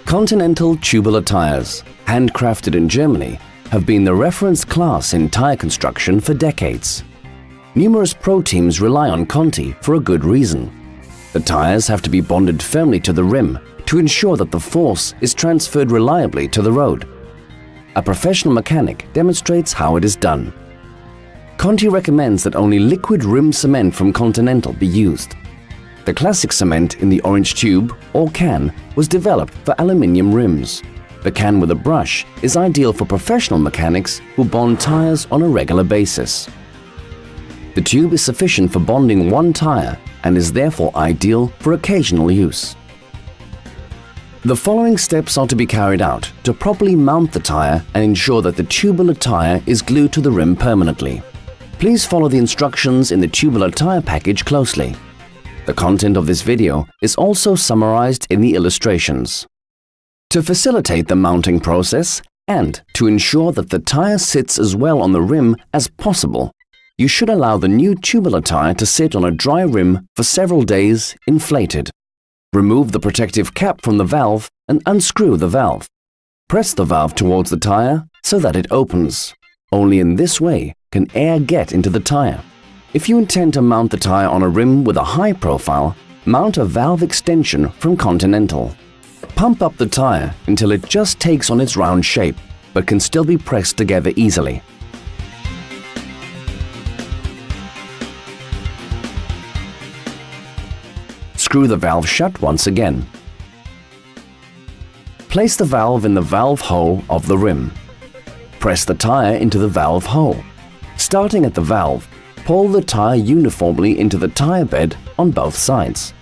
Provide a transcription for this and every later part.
Continental tubular tires, handcrafted in Germany, have been the reference class in tire construction for decades. Numerous pro teams rely on Conti for a good reason. The tires have to be bonded firmly to the rim to ensure that the force is transferred reliably to the road. A professional mechanic demonstrates how it is done. Conti recommends that only liquid rim cement from Continental be used. The classic cement in the orange tube or can was developed for aluminium rims. The can with a brush is ideal for professional mechanics who bond tires on a regular basis. The tube is sufficient for bonding one tire and is therefore ideal for occasional use. The following steps are to be carried out to properly mount the tire and ensure that the tubular tire is glued to the rim permanently. Please follow the instructions in the tubular tire package closely. The content of this video is also summarized in the illustrations. To facilitate the mounting process and to ensure that the tire sits as well on the rim as possible, you should allow the new tubular tire to sit on a dry rim for several days inflated. Remove the protective cap from the valve and unscrew the valve. Press the valve towards the tire so that it opens. Only in this way can air get into the tire. If you intend to mount the tire on a rim with a high profile, mount a valve extension from Continental. Pump up the tire until it just takes on its round shape, but can still be pressed together easily. Screw the valve shut once again. Place the valve in the valve hole of the rim. Press the tire into the valve hole. Starting at the valve, pull the tire uniformly into the tire bed on both sides.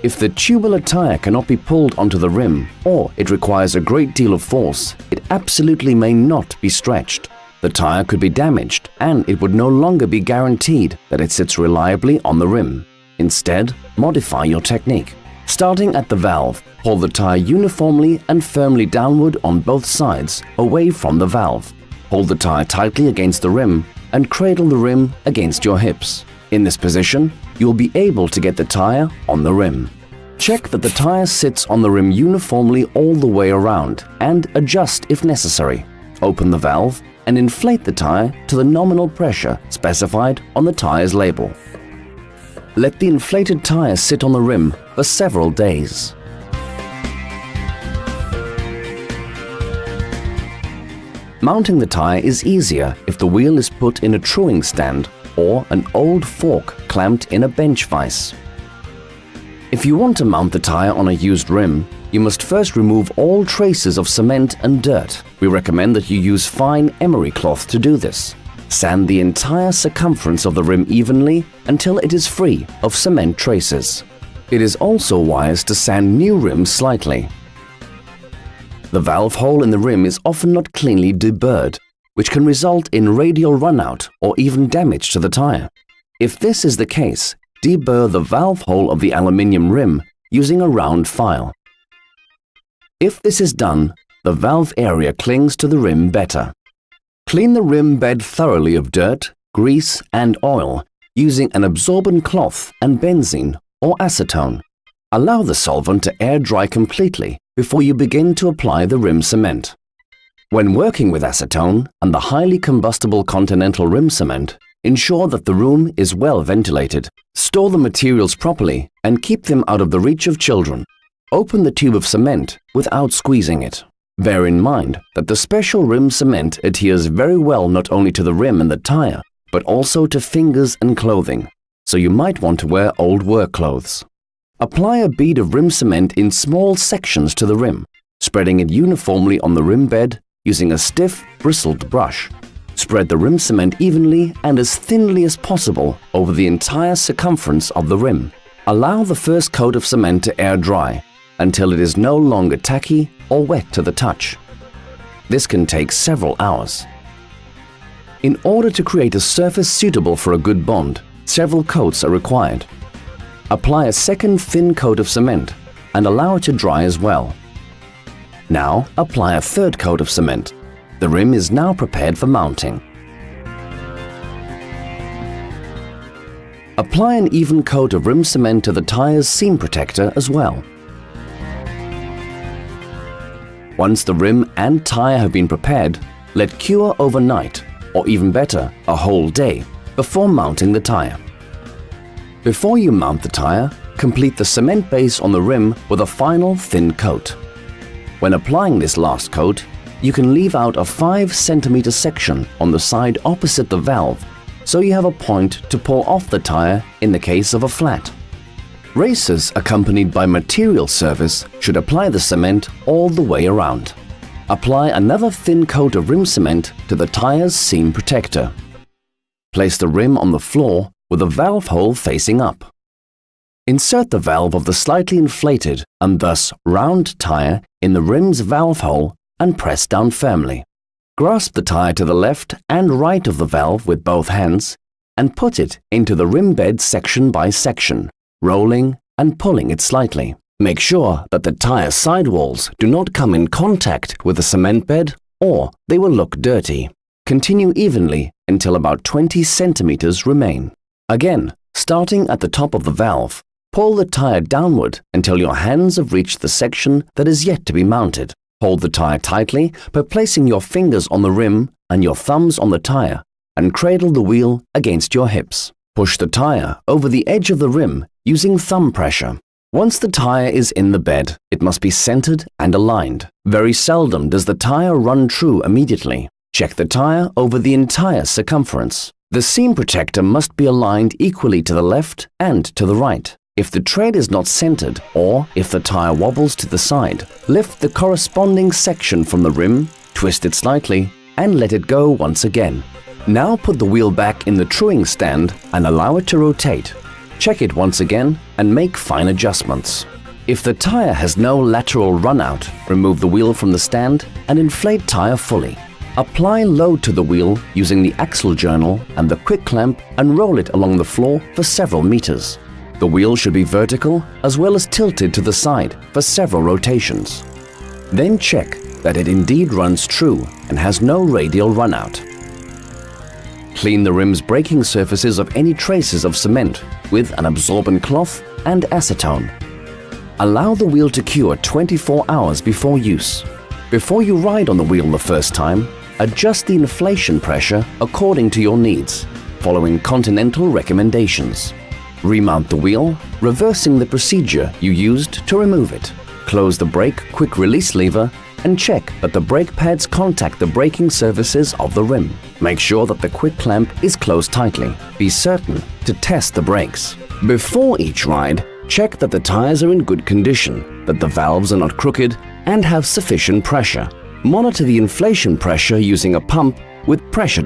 If the tubular tire cannot be pulled onto the rim or it requires a great deal of force, it absolutely may not be stretched. The tire could be damaged and it would no longer be guaranteed that it sits reliably on the rim. Instead, modify your technique. Starting at the valve, pull the tire uniformly and firmly downward on both sides, away from the valve. Hold the tire tightly against the rim and cradle the rim against your hips. In this position, you will be able to get the tire on the rim. Check that the tire sits on the rim uniformly all the way around and adjust if necessary. Open the valve and inflate the tire to the nominal pressure specified on the tire's label. Let the inflated tire sit on the rim for several days. Mounting the tire is easier if the wheel is put in a truing stand or an old fork clamped in a bench vise. If you want to mount the tire on a used rim, you must first remove all traces of cement and dirt. We recommend that you use fine emery cloth to do this. Sand the entire circumference of the rim evenly until it is free of cement traces. It is also wise to sand new rims slightly. The valve hole in the rim is often not cleanly deburred, which can result in radial runout or even damage to the tire. If this is the case, deburr the valve hole of the aluminium rim using a round file. If this is done, the valve area clings to the rim better. Clean the rim bed thoroughly of dirt, grease and oil using an absorbent cloth and benzene or acetone. Allow the solvent to air dry completely before you begin to apply the rim cement. When working with acetone and the highly combustible Continental rim cement, ensure that the room is well ventilated. Store the materials properly and keep them out of the reach of children. Open the tube of cement without squeezing it. Bear in mind that the special rim cement adheres very well not only to the rim and the tire, but also to fingers and clothing, so you might want to wear old work clothes. Apply a bead of rim cement in small sections to the rim, spreading it uniformly on the rim bed using a stiff, bristled brush. Spread the rim cement evenly and as thinly as possible over the entire circumference of the rim. Allow the first coat of cement to air dry until it is no longer tacky or wet to the touch. This can take several hours. In order to create a surface suitable for a good bond, several coats are required. Apply a second thin coat of cement and allow it to dry as well. Now apply a third coat of cement. The rim is now prepared for mounting. Apply an even coat of rim cement to the tire's seam protector as well. Once the rim and tire have been prepared, let cure overnight, or even better, a whole day, before mounting the tire. Before you mount the tire, complete the cement base on the rim with a final thin coat. When applying this last coat, you can leave out a 5 cm section on the side opposite the valve, so you have a point to pull off the tire in the case of a flat. Racers accompanied by material service should apply the cement all the way around. Apply another thin coat of rim cement to the tire's seam protector. Place the rim on the floor with the valve hole facing up. Insert the valve of the slightly inflated and thus round tire in the rim's valve hole and press down firmly. Grasp the tire to the left and right of the valve with both hands and put it into the rim bed section by section, rolling and pulling it slightly. Make sure that the tire sidewalls do not come in contact with the cement bed or they will look dirty. Continue evenly until about 20 centimeters remain. Again, starting at the top of the valve, pull the tire downward until your hands have reached the section that is yet to be mounted. Hold the tire tightly by placing your fingers on the rim and your thumbs on the tire and cradle the wheel against your hips. Push the tire over the edge of the rim using thumb pressure. Once the tire is in the bed, it must be centered and aligned. Very seldom does the tire run true immediately. Check the tire over the entire circumference. The seam protector must be aligned equally to the left and to the right. If the tread is not centered or if the tire wobbles to the side, lift the corresponding section from the rim, twist it slightly, and let it go once again. Now put the wheel back in the truing stand and allow it to rotate. Check it once again and make fine adjustments. If the tire has no lateral runout, remove the wheel from the stand and inflate tire fully. Apply load to the wheel using the axle journal and the quick clamp and roll it along the floor for several meters. The wheel should be vertical as well as tilted to the side for several rotations. Then check that it indeed runs true and has no radial runout. Clean the rim's braking surfaces of any traces of cement with an absorbent cloth and acetone. Allow the wheel to cure 24 hours before use. Before you ride on the wheel the first time, adjust the inflation pressure according to your needs, following Continental recommendations. Remount the wheel, reversing the procedure you used to remove it. Close the brake quick release lever and check that the brake pads contact the braking surfaces of the rim. Make sure that the quick clamp is closed tightly. Be certain to test the brakes. Before each ride, check that the tires are in good condition, that the valves are not crooked and have sufficient pressure. Monitor the inflation pressure using a pump with pressure